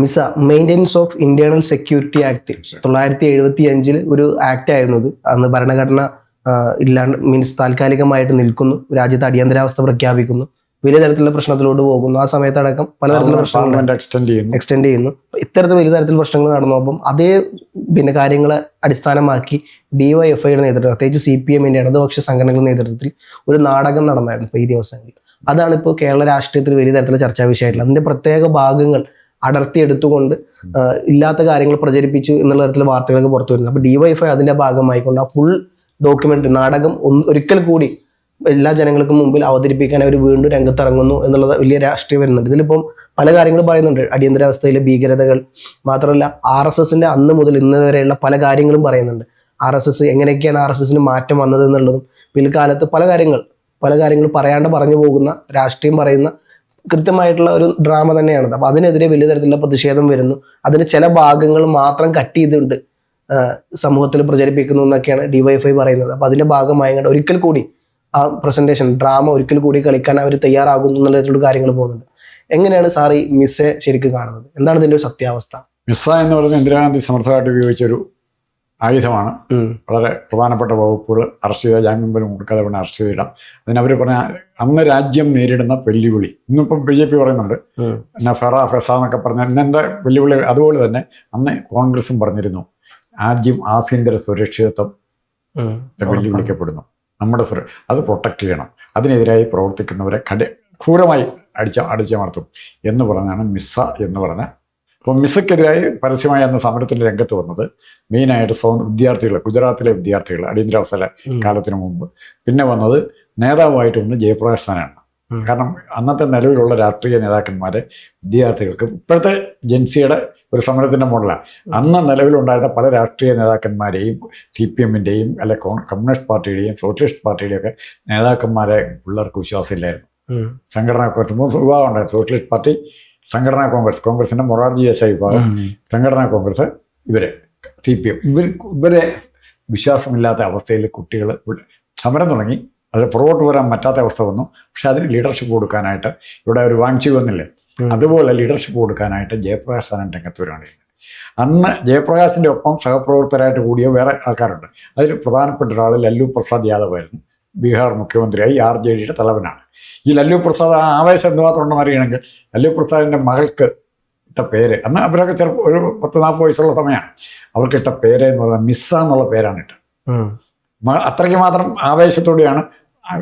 MISA maintenance of internal security act 1975 ഒരു act ആയിരുന്നു ഇത്. അന്ന് ഭരണഘടന ഇല്ലാണ്ട് മീൻസ് താൽക്കാലികമായിട്ട് നിൽക്കുന്നു, രാജ്യത്ത് അടിയന്തരാവസ്ഥ പ്രഖ്യാപിക്കുന്നു, വലിയ തരത്തിലുള്ള പ്രശ്നത്തിലോട്ട് പോകുന്നു. ആ സമയത്തടക്കം പലതരത്തിലുള്ള പ്രശ്നങ്ങൾ എക്സ്റ്റെൻഡ് ചെയ്യുന്നു. ഇത്തരത്തിൽ വലിയ തരത്തിലുള്ള പ്രശ്നങ്ങൾ നടന്നപ്പം അതേ കാര്യങ്ങളെ അടിസ്ഥാനമാക്കി ഡിവൈഎഫ്ഐയുടെ നേതൃത്വം, പ്രത്യേകിച്ച് CPM-ന്റെ ഇടതുപക്ഷ സംഘടനകളുടെ നേതൃത്വത്തിൽ ഒരു നാടകം നടന്നായിരുന്നു ഇപ്പോൾ ഈ ദിവസങ്ങളിൽ. അതാണ് ഇപ്പോൾ കേരള രാഷ്ട്രീയത്തിൽ വലിയ തരത്തിലുള്ള ചർച്ചാ വിഷയമായിട്ടുള്ളത്. അതിന്റെ പ്രത്യേക ഭാഗങ്ങൾ അടർത്തിയെടുത്തുകൊണ്ട് ഇല്ലാത്ത കാര്യങ്ങൾ പ്രചരിപ്പിച്ചു എന്നുള്ള തരത്തിലുള്ള വാർത്തകളൊക്കെ പുറത്തു വരുന്നത്. അപ്പോൾ ഡിവൈഎഫ്ഐ അതിന്റെ ഭാഗമായിക്കൊണ്ട് ആ ഫുൾ ഡോക്യുമെന്റ് നാടകം ഒരിക്കൽ കൂടി എല്ലാ ജനങ്ങൾക്കും മുമ്പിൽ അവതരിപ്പിക്കാൻ അവർ വീണ്ടും രംഗത്തിറങ്ങുന്നു എന്നുള്ളത് വലിയ രാഷ്ട്രീയം വരുന്നുണ്ട്. ഇതിലിപ്പം പല കാര്യങ്ങളും പറയുന്നുണ്ട്. അടിയന്തരാവസ്ഥയിലെ ഭീകരതകൾ മാത്രമല്ല, RSSന്റെ അന്ന് മുതൽ ഇന്ന് വരെയുള്ള പല കാര്യങ്ങളും പറയുന്നുണ്ട്. RSS എങ്ങനെയൊക്കെയാണ് RSSന് മാറ്റം വന്നത് എന്നുള്ളതും പിൽക്കാലത്ത് പല കാര്യങ്ങൾ പറയാണ്ട് പറഞ്ഞു പോകുന്ന, രാഷ്ട്രീയം പറയുന്ന കൃത്യമായിട്ടുള്ള ഒരു ഡ്രാമ തന്നെയാണത്. അപ്പൊ അതിനെതിരെ വലിയ തരത്തിലുള്ള പ്രതിഷേധം വരുന്നു. അതിന് ചില ഭാഗങ്ങൾ മാത്രം കട്ട് ചെയ്തുകൊണ്ട് സമൂഹത്തിൽ പ്രചരിപ്പിക്കുന്നു എന്നൊക്കെയാണ് ഡിവൈഎഫ്ഐ പറയുന്നത്. അപ്പൊ അതിന്റെ ഭാഗമായി ഒരിക്കൽ കൂടി ആ പ്രസന്റേഷൻ ഡ്രാമ ഒരിക്കൽ കൂടി കളിക്കാൻ അവർ തയ്യാറാകുന്നു എന്നുള്ള തരത്തിലുള്ള കാര്യങ്ങൾ പോകുന്നുണ്ട്. എങ്ങനെയാണ് സാർ ഈ മിസ്സെ ശരിക്കും കാണുന്നത്? എന്താണ് ഇതിന്റെ ഒരു സത്യാവസ്ഥ? മിസ്സ എന്ന് പറയുന്നത് ഇന്ദിരാഗാന്ധി സമർത്ഥമായിട്ട് ഉപയോഗിച്ചൊരു ആയുധമാണ്. വളരെ പ്രധാനപ്പെട്ട വകുപ്പുകൾ അറസ്റ്റ് ചെയ്ത, ജാമ്യം പോലും കൊടുക്കാതെ വേണം അറസ്റ്റ് ചെയ്തിടാം. അതിനവർ പറഞ്ഞ അന്ന് രാജ്യം നേരിടുന്ന വെല്ലുവിളി, ഇന്നിപ്പം BJP പറയുന്നുണ്ട് ഫെറ ഫെസ എന്നൊക്കെ പറഞ്ഞാൽ ഇന്നെന്താ വെല്ലുവിളി. അതുപോലെ തന്നെ അന്ന് കോൺഗ്രസും പറഞ്ഞിരുന്നു രാജ്യം ആഭ്യന്തര സുരക്ഷിതത്വം വെല്ലുവിളിക്കപ്പെടുന്നു, നമ്മുടെ അത് പ്രൊട്ടക്റ്റ് ചെയ്യണം, അതിനെതിരായി പ്രവർത്തിക്കുന്നവരെ ക്രൂരമായി അടിച്ചമർത്തും എന്ന് പറഞ്ഞാണ് മിസ്സ എന്ന് പറഞ്ഞ. അപ്പോൾ മിസ്സയ്ക്കെതിരായി പരസ്യമായി അന്ന് സമരത്തിൻ്റെ രംഗത്ത് വന്നത് മെയിനായിട്ട് വിദ്യാർത്ഥികൾ, ഗുജറാത്തിലെ വിദ്യാർത്ഥികൾ അടിയന്തരാവസ്ഥ കാലത്തിന് മുമ്പ്. പിന്നെ വന്നത് നേതാവായിട്ട് വന്ന് ജയപ്രകാശ് നാരായണനാണ്. കാരണം അന്നത്തെ നിലവിലുള്ള രാഷ്ട്രീയ നേതാക്കന്മാരെ വിദ്യാർത്ഥികൾക്ക് ഇപ്പോഴത്തെ ജെൻസിയുടെ ഒരു സമരത്തിൻ്റെ മോഡലാണ്. അന്ന് നിലവിലുണ്ടായിരുന്ന പല രാഷ്ട്രീയ നേതാക്കന്മാരെയും CPM-ന്റെയും അല്ലെ കമ്മ്യൂണിസ്റ്റ് പാർട്ടിയുടെയും സോഷ്യലിസ്റ്റ് പാർട്ടിയുടെയും ഒക്കെ നേതാക്കന്മാരെ പിള്ളേർക്ക് വിശ്വാസമില്ലായിരുന്നു. സംഘടനാ കോൺഗ്രസ് 3 വിഭാഗം ഉണ്ടായിരുന്നു. സോഷ്യലിസ്റ്റ് പാർട്ടി, സംഘടനാ കോൺഗ്രസിൻ്റെ മൊറാർജി ദേശായി വിഭാഗം, സംഘടനാ കോൺഗ്രസ്, CPM. ഇവരെ വിശ്വാസമില്ലാത്ത അവസ്ഥയിൽ കുട്ടികൾ സമരം തുടങ്ങി. അത് പുറകോട്ട് വരാൻ പറ്റാത്ത അവസ്ഥ വന്നു. പക്ഷെ അതിന് ലീഡർഷിപ്പ് കൊടുക്കാനായിട്ട് ഇവിടെ ഒരു വാങ്ങിച്ചു വന്നില്ലേ, അതുപോലെ ലീഡർഷിപ്പ് കൊടുക്കാനായിട്ട് ജയപ്രകാശ് നാരായണൻ രംഗത്ത് വരികയാണ്. അന്ന് ജയപ്രകാശിൻ്റെ ഒപ്പം സഹപ്രവർത്തകരായിട്ട് കൂടിയ വേറെ ആൾക്കാരുണ്ട്. അതിൽ പ്രധാനപ്പെട്ട ഒരാൾ ലല്ലു പ്രസാദ് യാദവ് ആയിരുന്നു. ബീഹാർ മുഖ്യമന്ത്രിയായി RJDയുടെ തലവനാണ്. ഈ ലല്ലു പ്രസാദ് ആ ആവേശം എന്തുമാത്രം ഉണ്ടെന്ന് അറിയണമെങ്കിൽ ലല്ലു പ്രസാദിൻ്റെ മകൾക്ക് ഇട്ട പേര്, അന്ന് അവരൊക്കെ ഒരു 10-40 വയസ്സുള്ള സമയമാണ്, അവർക്കിട്ട പേര് എന്ന് പറയുന്നത് മിസ്സ എന്നുള്ള പേരാണ് ഇട്ടത്. അത്രയ്ക്ക് മാത്രം ആവേശത്തോടെയാണ്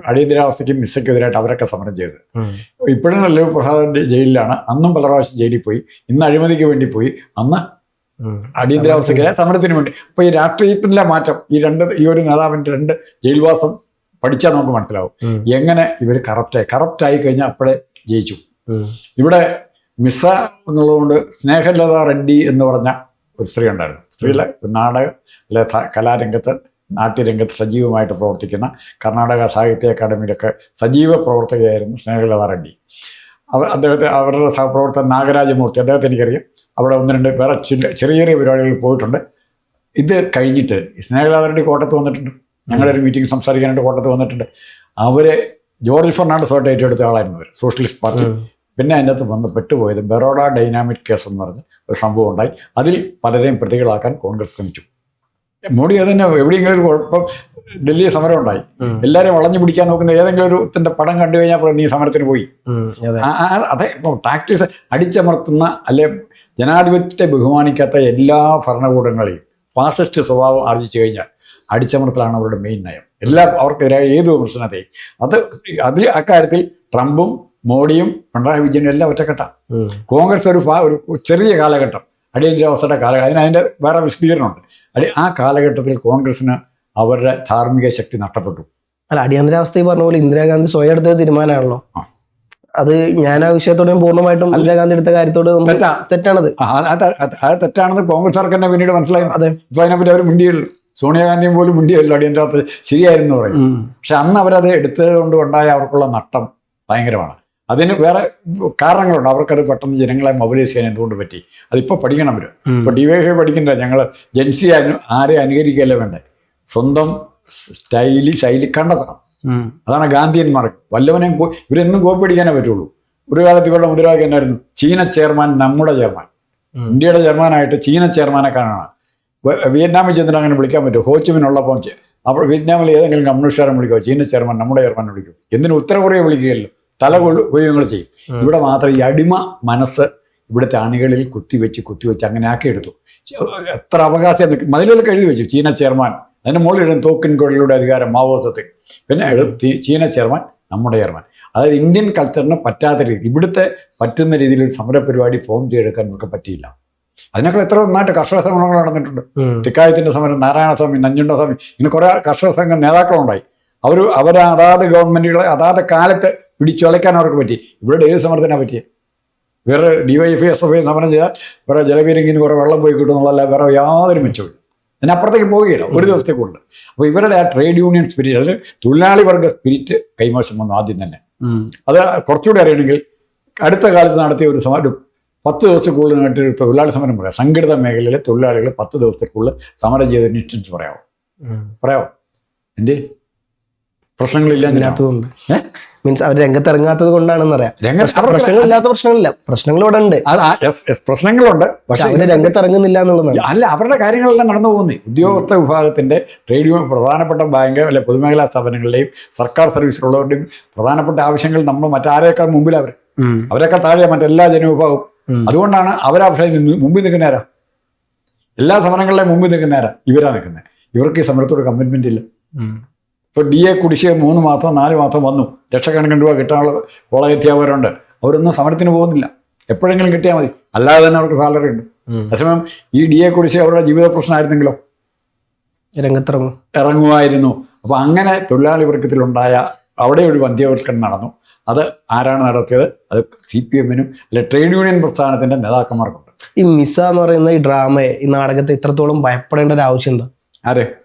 അടിയന്തരാവസ്ഥയ്ക്കും മിസ്സയ്ക്കെതിരായിട്ട് അവരൊക്കെ സമരം ചെയ്തത്. ഇപ്പോഴും ലല്ലു പ്രസാദിന്റെ ജയിലിലാണ്. അന്നും പല പ്രാവശ്യം ജയിലിൽ പോയി. ഇന്ന് അഴിമതിക്ക് വേണ്ടി പോയി, അന്ന് അടിയന്തരാവസ്ഥയ്ക്കെതിരെ സമരത്തിന് വേണ്ടി. അപ്പോൾ ഈ രാഷ്ട്രീയത്തിൻ്റെ മാറ്റം, ഈ ഒരു നേതാവിൻ്റെ 2 ജയിൽവാസം പഠിച്ചാൽ നമുക്ക് മനസ്സിലാവും എങ്ങനെ ഇവർ കറപ്റ്റായി കഴിഞ്ഞാൽ അപ്പോഴേ ജയിച്ചു. ഇവിടെ മിസ്സ എന്നുള്ളതുകൊണ്ട് സ്നേഹലത റെഡ്ഡി എന്ന് പറഞ്ഞ ഒരു സ്ത്രീ ഉണ്ടായിരുന്നു. സ്ത്രീയിലെ നാടക അല്ലെ കലാരംഗത്ത്, നാട്യരംഗത്ത് സജീവമായിട്ട് പ്രവർത്തിക്കുന്ന, കർണാടക സാഹിത്യ അക്കാദമിയിലൊക്കെ സജീവ പ്രവർത്തകയായിരുന്നു സ്നേഹലത റെഡ്ഡി. അവരുടെ സഹപ്രവർത്തകൻ നാഗരാജമൂർത്തി, അദ്ദേഹത്തെ എനിക്കറിയാം. അവിടെ 1-2 വേറെ ചെറിയ പരിപാടികളിൽ പോയിട്ടുണ്ട്. ഇത് കഴിഞ്ഞിട്ട് സ്നേഹലത റെഡ്ഡി കോട്ടയത്ത് വന്നിട്ടുണ്ട്. ഞങ്ങളുടെ ഒരു മീറ്റിംഗ് സംസാരിക്കാനായിട്ട് കോട്ടയത്ത് വന്നിട്ടുണ്ട്. അവരെ ജോർജ് ഫെർണാണ്ടസുമായിട്ട് ഏറ്റെടുത്ത ആളായിരുന്നു അവർ, സോഷ്യലിസ്റ്റ് പാർട്ടി. പിന്നെ അതിൻ്റെ അകത്ത് വന്ന് പെട്ടുപോയത് ബറോഡ ഡൈനാമിക് കേസ് എന്ന് പറഞ്ഞ് ഒരു സംഭവം ഉണ്ടായി. അതിൽ പലരെയും പ്രതികളാക്കാൻ കോൺഗ്രസ് ശ്രമിച്ചു. മോഡി അതിന് എവിടെയെങ്കിലും ഒരു കുഴപ്പം, ഡൽഹി സമരം ഉണ്ടായി, എല്ലാവരെയും വളഞ്ഞു പിടിക്കാൻ നോക്കുന്ന ഏതെങ്കിലും ഒരു പടം കണ്ടു കഴിഞ്ഞാൽ നീ സമരത്തിന് പോയി. അതെ, ടാക്ടിക്സ് അടിച്ചമർത്തുന്ന അല്ലെ ജനാധിപത്യത്തെ ബഹുമാനിക്കാത്ത എല്ലാ ഭരണകൂടങ്ങളെയും ഫാസിസ്റ്റ് സ്വഭാവം ആർജിച്ചു കഴിഞ്ഞാൽ അടിച്ചമർത്തലാണ് അവരുടെ മെയിൻ നയം. അവർക്കെതിരായ ഏത് വിമർശനത്തെയും അതിൽ അക്കാര്യത്തിൽ ട്രംപും മോഡിയും പിണറായി വിജയനും എല്ലാം ഒറ്റക്കെട്ട. കോൺഗ്രസ് ഒരു ചെറിയ കാലഘട്ടം, അടിയന്തരാവസ്ഥയുടെ കാലഘട്ടം, അതിൻ്റെ വേറെ വിശദീകരണമുണ്ട്. ആ കാലഘട്ടത്തിൽ കോൺഗ്രസിന് അവരുടെ ധാർമ്മിക ശക്തി നഷ്ടപ്പെട്ടു. അല്ല, അടിയന്തരാവസ്ഥ പറഞ്ഞ പോലെ ഇന്ദിരാഗാന്ധി സ്വയം എടുത്ത തീരുമാനമാണല്ലോ അത്. ഞാൻ ആ വിഷയത്തോടെ പൂർണ്ണമായിട്ടും ഇന്ദിരാഗാന്ധി എടുത്ത കാര്യത്തോട് തെറ്റാണത്. അത് തെറ്റാണെന്ന് കോൺഗ്രസ്സുകാർക്ക് തന്നെ പിന്നീട് മനസ്സിലായി. ഇപ്പൊ അതിനെപ്പറ്റി അവർ മിണ്ടിയുള്ളൂ. സോണിയാഗാന്ധിയും പോലും മിണ്ടിയല്ലോ അടിയന്തരാവസ്ഥ ശരിയായിരുന്നു പറയും. പക്ഷെ അന്ന് അവരത് എടുത്തത് കൊണ്ട് ഉണ്ടായ അവർക്കുള്ള നഷ്ടം ഭയങ്കരമാണ്. അതിന് വേറെ കാരണങ്ങളുണ്ട്. അവർക്കത് പെട്ടെന്ന് ജനങ്ങളെ മൊബിലൈസ് ചെയ്യാൻ എന്തുകൊണ്ട് പറ്റി, അതിപ്പോൾ പഠിക്കണം അവർ. ഇപ്പോൾ DYFI പഠിക്കണ്ട, ഞങ്ങൾ ജെൻസി ആരെ അനുകരിക്കുകയല്ലേ വേണ്ടേ, സ്വന്തം ശൈലി കണ്ടെത്തണം. അതാണ് ഗാന്ധിയന്മാർക്ക്. വല്ലവനെയും ഇവരെന്നും കോപ്പി അടിക്കാനേ പറ്റുള്ളൂ. ഒരു കാലത്ത് ഇവരുടെ മുദ്രാവാക്യം എന്നായിരുന്നു, ചീന ചെയർമാൻ നമ്മുടെ ചെയർമാൻ. ഇന്ത്യയുടെ ചെയർമാനായിട്ട് ചീന ചെയർമാനെ കാണാണ്. വിയറ്റ്നാമിൽ ചെന്നിട്ട് അങ്ങനെ വിളിക്കാൻ പറ്റും. ഹോച്ചിമിനുള്ളപ്പോൾ അപ്പോൾ വിയറ്റ്നാമിൽ ഏതെങ്കിലും കമ്മ്യൂണിസ്റ്റുകാരൻ വിളിക്കുമോ? ചീന ചെയർമാൻ നമ്മുടെ ചെയർമാനെ വിളിക്കും. എന്തിനും ഉത്തര കൊറിയ വിളിക്കുകയല്ലോ, തല കൊയ്യുകൾ ചെയ്യും. ഇവിടെ മാത്രം ഈ അടിമ മനസ്സ് ഇവിടുത്തെ അണികളിൽ കുത്തിവെച്ച് അങ്ങനെ ആക്കിയെടുത്തു. എത്ര അവകാശം മതിലുകളൊക്കെ എഴുതി വെച്ചു. ചീന ചെയർമാൻ, അതിൻ്റെ മുകളിൽ എഴുതും തോക്കിൻ കൊള്ളിയുടെ അധികാരം മാവോസത്തിൽ. പിന്നെ ചീന ചെയർമാൻ നമ്മുടെ ചെയർമാൻ. അതായത് ഇന്ത്യൻ കൾച്ചറിന് പറ്റാത്ത രീതി, ഇവിടുത്തെ പറ്റുന്ന രീതിയിൽ ഒരു സമരപരിപാടി ഫോം ചെയ്തെടുക്കാൻ നമുക്ക് പറ്റിയില്ല. അതിനൊക്കെ എത്ര നന്നായിട്ട് കർഷക സമരങ്ങൾ നടന്നിട്ടുണ്ട്. തിക്കായത്തിൻ്റെ സമരം, നാരായണസ്വാമി, നഞ്ചുണ്ടസ്വാമി, ഇങ്ങനെ കുറേ കർഷക സംഘം നേതാക്കളുണ്ടായി. അവരെ അതാത് ഗവൺമെൻറ്റുകളെ അതാത് കാലത്ത് പിടിച്ചുലയ്ക്കാൻ അവർക്ക് പറ്റി. ഇവിടെ ഏത് സമരത്തിനാണ് പറ്റിയത്? വേറെ DYFI SFI സമരം ചെയ്താൽ വേറെ ജലപീരങ്കിന് കുറേ വെള്ളം പോയി കിട്ടുമെന്നുള്ള വേറെ യാതൊരു മെച്ചമില്ല. അതിനപ്പുറത്തേക്ക് പോവുകയില്ല ഒരു ദിവസത്തേക്കുണ്ട്. അപ്പോൾ ഇവരുടെ ആ ട്രേഡ് യൂണിയൻ സ്പിരിറ്റ്, അല്ലെങ്കിൽ തൊഴിലാളി വർഗ സ്പിരിറ്റ് കൈമോശം വന്നു ആദ്യം തന്നെ. അത് കുറച്ചുകൂടി അറിയണമെങ്കിൽ അടുത്ത കാലത്ത് നടത്തിയ ഒരു 10 ദിവസത്തേക്കുള്ളിൽ നടത്തിയ തൊഴിലാളി സമരം പറയാം. സംഘടിത മേഖലയിലെ തൊഴിലാളികൾ 10 ദിവസത്തേക്കുള്ളിൽ സമരം ചെയ്ത ഇൻസ്റ്റൻസ് പറയാമോ? എന്തേ പ്രശ്നങ്ങളില്ലാത്തതുകൊണ്ട്, മീൻസ് അവർ രംഗത്തിറങ്ങാത്തത് കൊണ്ടാണെന്ന് അറിയാം. പ്രശ്നങ്ങളില്ലാത്ത പ്രശ്നങ്ങളില്ല, പ്രശ്നങ്ങൾ ഇവിടെ ഉണ്ട്, പ്രശ്നങ്ങളുണ്ട്, പക്ഷെ അവര് രംഗത്തിറങ്ങുന്നില്ല എന്നുള്ളതാണ്. അല്ല, അവരുടെ കാര്യങ്ങളെല്ലാം നടന്നു പോകുന്നേ. ഉദ്യോഗസ്ഥ വിഭാഗത്തിന്റെ ട്രേഡ് യൂണിയൻ, പ്രധാനപ്പെട്ട ബാങ്ക് അല്ലെ പൊതുമേഖലാ സ്ഥാപനങ്ങളുടെയും സർക്കാർ സർവീസിലുള്ളവരുടെയും പ്രധാനപ്പെട്ട ആവശ്യങ്ങൾ നമ്മൾ മറ്റാരേക്കാൾ മുമ്പിൽ അവരെക്കാൾ താഴെ മറ്റെല്ലാ ജനവിഭാഗവും. അതുകൊണ്ടാണ് അവരാ മുമ്പിൽ നിൽക്കുന്നവരാ, എല്ലാ സമരങ്ങളിലെയും മുമ്പിൽ നിൽക്കുന്നവരാ ഇവരാ നിൽക്കുന്നത്. ഇവർക്ക് ഈ സമരത്തോട് കമ്മിറ്റ്മെന്റ് ഇല്ല. ഇപ്പോൾ DA കുടിശ്ശിക 3 മാസം 4 മാസം വന്നു, ലക്ഷക്കണക്കിന് രൂപ കിട്ടാനുള്ള കോളേജെത്തിയവരുണ്ട്. അവരൊന്നും സമരത്തിന് പോകുന്നില്ല, എപ്പോഴെങ്കിലും കിട്ടിയാൽ മതി, അല്ലാതെ തന്നെ അവർക്ക് സാലറി ഉണ്ട്. അതേസമയം ഈ DA കുടിശ്ശിക അവരുടെ ജീവിത പ്രശ്നമായിരുന്നെങ്കിലോ ഇറങ്ങുമായിരുന്നു. അപ്പോൾ അങ്ങനെ തൊഴിലാളി വർഗത്തിലുണ്ടായ അവിടെ ഒരു വന്ധ്യവൽക്കരണം നടന്നു. അത് ആരാണ് നടത്തിയത്? അത് CPM-നും അല്ലെ ട്രേഡ് യൂണിയൻ പ്രസ്ഥാനത്തിന്റെ നേതാക്കന്മാർക്കുണ്ട്. ഈ മിസ എന്ന് പറയുന്ന ഈ ഡ്രാമയെ, ഈ നാടകത്തെ ഇത്രത്തോളം ഭയപ്പെടേണ്ട ഒരു ആവശ്യം എന്താ?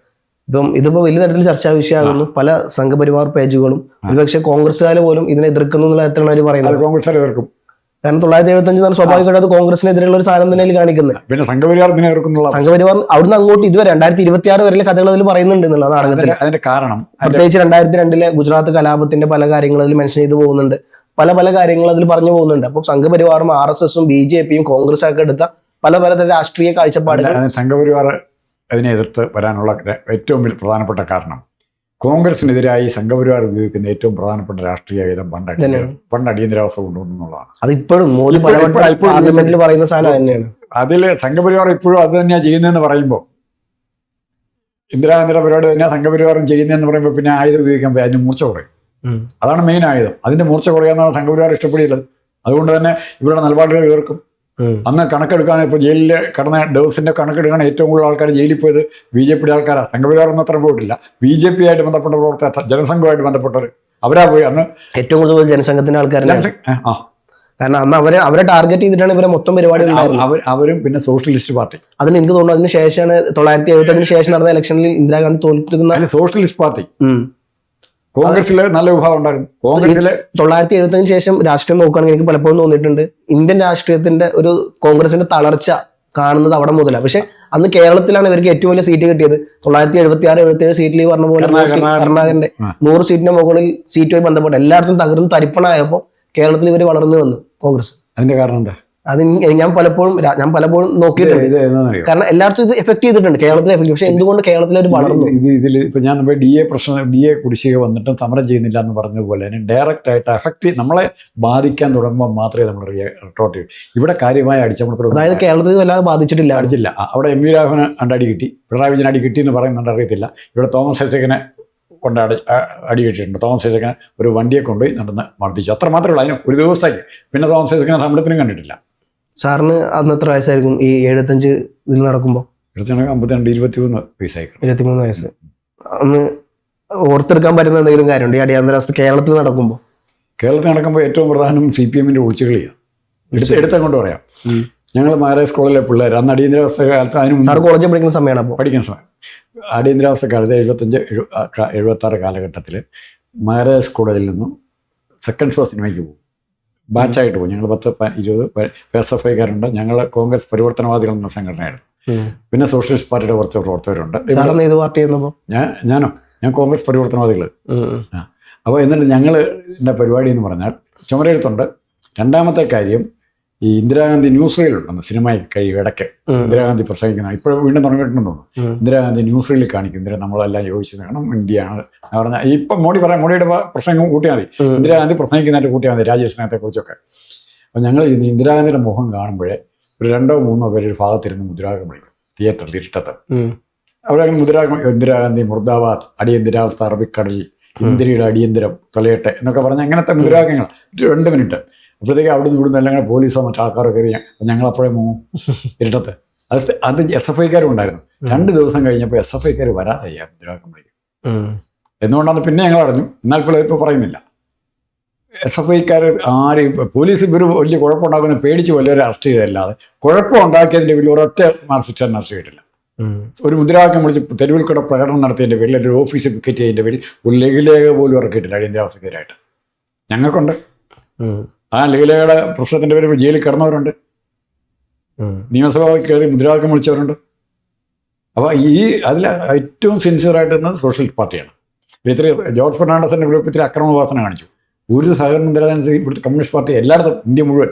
ഇതിപ്പോ വലിയ തരത്തിൽ ചർച്ചാ വിഷയമാകുന്നു. പല സംഘപരിവാർ പേജുകളും ഒരുപക്ഷെ കോൺഗ്രസ്സുകാർ പോലും ഇതിനെ എതിർക്കുന്നു എന്നുള്ള തരത്തിലാണ് അവർ പറയുന്നത്. കോൺഗ്രസ്സുകാർ എതിർക്കും. കാരണം 975 സ്വാഭാവികമായിട്ട് കോൺഗ്രസിനെതിരെയുള്ള ഒരു സാധനം തന്നെ കാണിക്കുന്നത്. പിന്നെ സംഘപരിവാർ അവിടുന്ന് അങ്ങോട്ട് ഇതുവരെ 2026 വരെ കഥകൾ അതിൽ പറയുന്നുണ്ട് എന്നുള്ള നാടകത്തിൽ. അതിന്റെ കാരണം പ്രത്യേകിച്ച് 2002 ഗുജറാത്ത് കലാപത്തിന്റെ പല കാര്യങ്ങൾ അതിൽ മെൻഷൻ ചെയ്ത് പോകുന്നുണ്ട്, പല കാര്യങ്ങൾ അതിൽ പറഞ്ഞു പോകുന്നുണ്ട്. അപ്പം സംഘപരിവാറും RSSും BJPയും കോൺഗ്രസ് ഒക്കെ എടുത്ത പല രാഷ്ട്രീയ കാഴ്ചപ്പാടുകൾ, സംഘപരിവാർ അതിനെ എതിർത്ത് വരാനുള്ള ഏറ്റവും പ്രധാനപ്പെട്ട കാരണം കോൺഗ്രസിനെതിരായി സംഘപരിവാർ ഉപയോഗിക്കുന്ന ഏറ്റവും പ്രധാനപ്പെട്ട രാഷ്ട്രീയ ആയുധം പണ്ട് അടിയന്തരാവസ്ഥ കൊണ്ടുവന്നുള്ളതാണ്. അത് ഇപ്പോഴും മോദി പാർലമെന്റിൽ പറയുന്ന സാധനം തന്നെയാണ്. അതിൽ സംഘപരിവാർ ഇപ്പോഴും അത് തന്നെയാണ് ചെയ്യുന്നതെന്ന് പറയുമ്പോൾ, ഇന്ദിരാഗാന്ധിയുടെ പരിപാടി തന്നെയാണ് സംഘപരിവാറും ചെയ്യുന്നതെന്ന് പറയുമ്പോൾ പിന്നെ ആയുധം ഉപയോഗിക്കാൻ അതിന് മൂർച്ച കുറയും. അതാണ് മെയിൻ ആയുധം. അതിന്റെ മൂർച്ച കുറയാന്നാണ് സംഘപരിവാർ ഇഷ്ടപ്പെടില്ല. അതുകൊണ്ട് തന്നെ ഇവരുടെ നിലപാടുകൾ എതിർക്കും. അന്ന് കണക്കെടുക്കാൻ, ഇപ്പോൾ ജയിലിൽ കിടന്ന ദിവസത്തിന്റെ കണക്കെടുക്കാൻ ഏറ്റവും കൂടുതൽ ആൾക്കാർ ജയിലിൽ പോയത് BJPയുടെ ആൾക്കാരാണ്. സംഘപരിവാറൊന്നും അത്ര പോയിട്ടില്ല. BJP ആയിട്ട് ബന്ധപ്പെട്ട പ്രവർത്തകർ, ജനസംഘമായിട്ട് ബന്ധപ്പെട്ടവർ അവരാ പോയി. അന്ന് ഏറ്റവും കൂടുതൽ ജനസംഘത്തിന്റെ ആൾക്കാരാണ്. കാരണം അന്ന് അവരെ ടാർഗറ്റ് ചെയ്തിട്ടാണ് ഇവരെ മൊത്തം പരിപാടി. അവരും പിന്നെ സോഷ്യലിസ്റ്റ് പാർട്ടി. അതിന് എനിക്ക് തോന്നുന്നു അതിന് ശേഷമാണ് 975 ശേഷം നടന്ന ഇലക്ഷനിൽ ഇന്ദിരാഗാന്ധി തോൽക്കുന്ന സോഷ്യലിസ്റ്റ് പാർട്ടി. കോൺഗ്രസിൽ നല്ല വിഭാഗം ഉണ്ടായിരുന്നു. കോൺഗ്രസിലെ 975 ശേഷം രാഷ്ട്രീയം നോക്കുകയാണെങ്കിൽ എനിക്ക് പലപ്പോഴും തോന്നിയിട്ടുണ്ട് ഇന്ത്യൻ രാഷ്ട്രീയത്തിന്റെ ഒരു കോൺഗ്രസിന്റെ തളർച്ച കാണുന്നത് അവിടെ മുതലാണ്. പക്ഷെ അന്ന് കേരളത്തിലാണ് ഇവർക്ക് ഏറ്റവും വലിയ സീറ്റ് കിട്ടിയത്. 976-77 സീറ്റിൽ ഈ പറഞ്ഞ പോലെ കർണാടകന്റെ 100 സീറ്റിന്റെ മുകളിൽ സീറ്റുമായി ബന്ധപ്പെട്ട് എല്ലായിടത്തും തകർന്ന് തരിപ്പണായപ്പോൾ കേരളത്തിൽ ഇവർ വളർന്നു വന്നു കോൺഗ്രസ്. അതിന്റെ കാരണം എന്താ? അത് ഞാൻ പലപ്പോഴും നോക്കിയിട്ടുണ്ട്. കാരണം എല്ലായിടത്തും ഇത് എഫക്ട് ചെയ്തിട്ടുണ്ട്, കേരളത്തിൽ എഫക്ട്. പക്ഷെ എന്തുകൊണ്ട് കേരളത്തിൽ ഒരു വളർന്നു? ഇതിൽ ഇപ്പൊ ഞാൻ DA കുടിശ്ശിക വന്നിട്ടും സമരം ചെയ്യുന്നില്ല എന്ന് പറഞ്ഞതുപോലെ തന്നെ ഡയറക്റ്റ് ആയിട്ട് എഫക്ട് നമ്മളെ ബാധിക്കാൻ തുടങ്ങുമ്പോൾ മാത്രമേ നമ്മൾ റിട്ടോർട്ട് ചെയ്യൂ. ഇവിടെ കാര്യമായ അടിച്ചമർത്തൽ, അതായത് കേരളത്തിൽ വല്ലാതെ ബാധിച്ചിട്ടില്ല. അവിടെ MV രാഘവന് അടി കിട്ടി, പിണറായി വിജയൻ അടി കിട്ടി എന്ന് പറയുന്നുണ്ട്, അറിയത്തില്ല. ഇവിടെ തോമസ് ഐസക്കിനെ കൊണ്ട് അടി കിട്ടിയിട്ടുണ്ട്. തോമസ് ഐസക്കിനെ ഒരു വണ്ടിയെ കൊണ്ടുപോയി നടന്ന് മർദ്ദിച്ചു, അത്ര മാത്രമേ ഉള്ളൂ. അതിന് ഒരു ദിവസത്തേക്ക്. പിന്നെ തോമസ് ഐസക്കിനെ സമരത്തിനും കണ്ടിട്ടില്ല. സാറിന് അന്ന് എത്ര വയസ്സായിരിക്കും ഈ 75 ഇതിൽ നടക്കുമ്പോൾ? 23 വയസ്സായി. 23 വയസ്സ്. അന്ന് ഓർത്തെടുക്കാൻ പറ്റുന്ന എന്തെങ്കിലും കാര്യമുണ്ട് ഈ അടിയന്തരാവസ്ഥ കേരളത്തിൽ നടക്കുമ്പോൾ? കേരളത്തിൽ നടക്കുമ്പോൾ ഏറ്റവും പ്രധാനം CPM-ന്റെ ഒളിച്ചുകളിയാണ്. എടുത്തങ്ങോട്ട് പറയാം. ഞങ്ങൾ മഹാരാജ് കോളേജിലെ പിള്ളേർ അന്ന് അടിയന്തരാവസ്ഥ കാലത്ത്, അതിന് സാർ കോളേജിൽ പഠിക്കുന്ന സമയമാണ്. അപ്പോൾ പഠിക്കുന്ന സമയം അടിയന്തരാവസ്ഥ കാലത്ത് 75-76 കാലഘട്ടത്തിൽ മഹാരാജ് കോളേജിൽ നിന്നും സെക്കൻഡ് ഷോ സിനിമയ്ക്ക് പോകും. ബാച്ചായിട്ട് പോകും. ഞങ്ങൾ 10-20 PSFIക്കാരുണ്ട്. ഞങ്ങൾ കോൺഗ്രസ് പരിവർത്തനവാദികൾ എന്ന സംഘടനയാണ്. പിന്നെ സോഷ്യലിസ്റ്റ് പാർട്ടിയുടെ കുറച്ച് പ്രവർത്തകരുണ്ട്. ഞാൻ കോൺഗ്രസ് പരിവർത്തനവാദികൾ. അപ്പോൾ എന്നിട്ട് ഞങ്ങൾ എൻ്റെ പരിപാടി എന്ന് പറഞ്ഞാൽ ചുമരെഴുത്തുണ്ട്. രണ്ടാമത്തെ കാര്യം, ഈ ഇന്ദിരാഗാന്ധി ന്യൂസ് റീലുണ്ടെന്ന് സിനിമ ഇടയ്ക്ക് ഇന്ദിരാഗാന്ധി പ്രസംഗിക്കുന്ന ഇപ്പോൾ വീണ്ടും തുടങ്ങിയിട്ടുണ്ടെന്ന് തോന്നുന്നു. ഇന്ദിരാഗാന്ധി ന്യൂസ് റീലിൽ കാണിക്കും ഇന്ദിര നമ്മളെല്ലാം യോജിച്ചത് കാരണം ഇന്ത്യയാണ് പറഞ്ഞാൽ ഇപ്പം മോഡിയുടെ പ്രസംഗം കൂട്ടിയാൽ മതി, ഇന്ദിരാഗാന്ധി പ്രസംഗിക്കുന്നതായിട്ട് കൂട്ടിയാൽ മതി രാജ്യസ്നേഹത്തെ കുറിച്ചൊക്കെ. അപ്പം ഞങ്ങൾ ഇന്ദിരാഗാന്ധിയുടെ മുഖം കാണുമ്പോഴേ ഒരു 2-3 പേര് ഒരു ഭാഗത്തിരുന്ന് മുദ്രാവാക്യം വിളിക്കും തിയേറ്ററിൽ ഇഷ്ടത്ത്. അവരങ്ങനെ മുദ്രാവാക്യം ഇന്ദിരാഗാന്ധി മുർദാബാദ്, അടിയന്തരാവസ്ഥ അറബിക്കടലിൽ, ഇന്ത്യയുടെ അടിയന്തരം തൊലയട്ടെ എന്നൊക്കെ പറഞ്ഞ അങ്ങനത്തെ മുദ്രാവാക്യങ്ങൾ 2 മിനിറ്റ്. അപ്പോഴത്തേക്ക് അവിടെ നിന്ന് ഇവിടുന്ന് എല്ലാം പോലീസോ മറ്റോ ആൾക്കാരോ കയറി ഞങ്ങൾ അപ്പോഴേ ഇരുട്ടത്ത്. അത് SFIക്കാരും ഉണ്ടായിരുന്നു. 2 ദിവസം കഴിഞ്ഞപ്പോൾ SFIക്കാർ വരാതെ മുദ്രാവാക്യം വിളിക്കും. എന്തുകൊണ്ടാണ് പിന്നെ ഞങ്ങൾ അറിഞ്ഞു. എന്നാൽ ഇപ്പോൾ പറയുന്നില്ല. SFIക്കാർ ആരെയും പോലീസ് ഇവർ വലിയ കുഴപ്പമുണ്ടാക്കുന്ന പേടിച്ച് വല്ലവരെ അറസ്റ്റ് ചെയ്തല്ലാതെ കുഴപ്പം ഉണ്ടാക്കിയതിൻ്റെ പേരിൽ ഒരൊറ്റ മാർസിസ്റ്റാൻ അറസ്റ്റ് ചെയ്തിട്ടില്ല. ഒരു മുദ്രാവാക്യം വിളിച്ച് തെരുവിൽ കൂടെ പ്രകടനം നടത്തിയതിൻ്റെ പേരിൽ ഒരു ഓഫീസ് പിക്കറ്റ് ചെയ്തതിൻ്റെ പേരിൽ ഒരു ലഘുലേഖ പോലും ഇറക്കിയിട്ടില്ല അടിയന്തരാവസ്ഥക്കെതിരായിട്ട്. ഞങ്ങൾക്കുണ്ട്. ആ ലഘുലേഖയുടെ പ്രശ്നത്തിൻ്റെ പേരിൽ ജയിലിൽ കിടന്നവരുണ്ട്, നിയമസഭയിൽ കയറി മുദ്രാവാക്യം വിളിച്ചവരുണ്ട്. അപ്പോൾ അതിൽ ഏറ്റവും സിൻസിയറായിട്ട് നിന്നത് സോഷ്യലിസ്റ്റ് പാർട്ടിയാണ്. ഇത്തിരി ജോർജ് ഫെർണാണ്ടസിൻ്റെ ഗ്രൂപ്പ് ഇത്തിരി അക്രമവാസന കാണിച്ചു. ഒരു സഹകരണം തരാതെ ഇവിടുത്തെ കമ്മ്യൂണിസ്റ്റ് പാർട്ടി എല്ലായിടത്തും ഇന്ത്യ മുഴുവൻ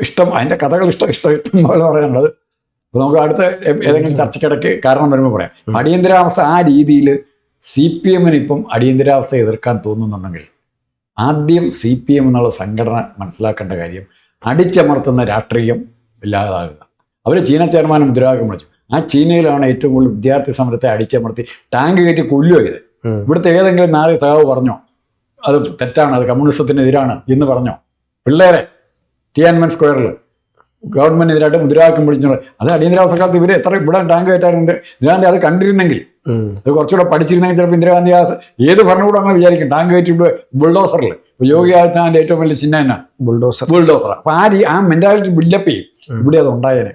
ഇഷ്ടം, അതിൻ്റെ കഥകൾ ഇഷ്ടം പോലെ പറയാനുള്ളത്. അപ്പോൾ നമുക്ക് അടുത്ത ഏതെങ്കിലും ചർച്ചയ്ക്കിടയ്ക്ക് കാരണം വരുമ്പോൾ പറയാം. അടിയന്തരാവസ്ഥ ആ രീതിയിൽ CPM-ന് ഇപ്പം അടിയന്തരാവസ്ഥ എതിർക്കാൻ തോന്നുന്നുണ്ടെങ്കിൽ ആദ്യം CPM എന്നുള്ള സംഘടന മനസ്സിലാക്കേണ്ട കാര്യം അടിച്ചമർത്തുന്ന രാഷ്ട്രീയം ഇല്ലാതാകുക. അവർ ചീന ചെയർമാൻ മുദ്രാവാക്യം വിളിച്ചു. ആ ചീനയിലാണ് ഏറ്റവും കൂടുതൽ വിദ്യാർത്ഥി സമരത്തെ അടിച്ചമർത്തി ടാങ്ക് കയറ്റി കൊല്ലുക ചെയ്ത്. ഇവിടുത്തെ ഏതെങ്കിലും 4 സഹാവ് പറഞ്ഞോ അത് തെറ്റാണ്, അത് കമ്മ്യൂണിസത്തിനെതിരാണ് എന്ന് പറഞ്ഞോ? പിള്ളേരെ ടിയാൻമെൻ സ്ക്വയറിൽ ഗവൺമെന്റിനെതിരായിട്ട് മുദ്രാവാക്യം വിളിച്ചത് അത് അടിയന്തരാവസ്ഥക്കാലത്ത് ഇവർ എത്ര ഇവിടെ ടാങ്ക് കയറ്റാറുണ്ട്. ഇന്ദിരാഗാന്ധി അത് കണ്ടിരുന്നെങ്കിൽ, അത് കുറച്ചുകൂടെ പഠിച്ചിരുന്നെങ്കിൽ ചിലപ്പോൾ ഇന്ദിരാഗാന്ധി ഏത് ഭരണകൂടം അങ്ങനെ വിചാരിക്കും ടാങ്ക് കയറ്റി ഇവിടെ ബുൾഡോസറിൽ. യോഗി ആദിത്യനാഥിന്റെ ഏറ്റവും വലിയ ചിഹ്നം എന്നാ? ബുൾഡോസർ. അപ്പൊ ആ മെന്റാലിറ്റി ബിൽഡപ്പ് ചെയ്യും. ഇവിടെ അത് ഉണ്ടായേനെ.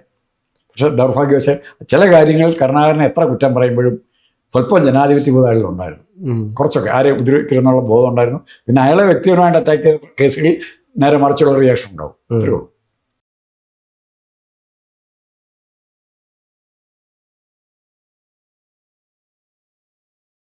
പക്ഷെ ദൗർഭാഗ്യവശാൽ ചില കാര്യങ്ങൾ കരുണാകരനെ എത്ര കുറ്റം പറയുമ്പോഴും സ്വല്പം ജനാധിപത്യ ബോധം ഉണ്ടായിരുന്നു. കുറച്ചൊക്കെ ആരെ ഉപദ്രവിക്കരുന്നുള്ള ബോധം ഉണ്ടായിരുന്നു. പിന്നെ അയാളെ വ്യക്തിപരമായിട്ട് അറ്റാക്ക് ചെയ്ത കേസുകളിൽ നേരെ മറിച്ചുള്ള റിയാക്ഷൻ ഉണ്ടാവും. അത്രേ ഉള്ളൂ.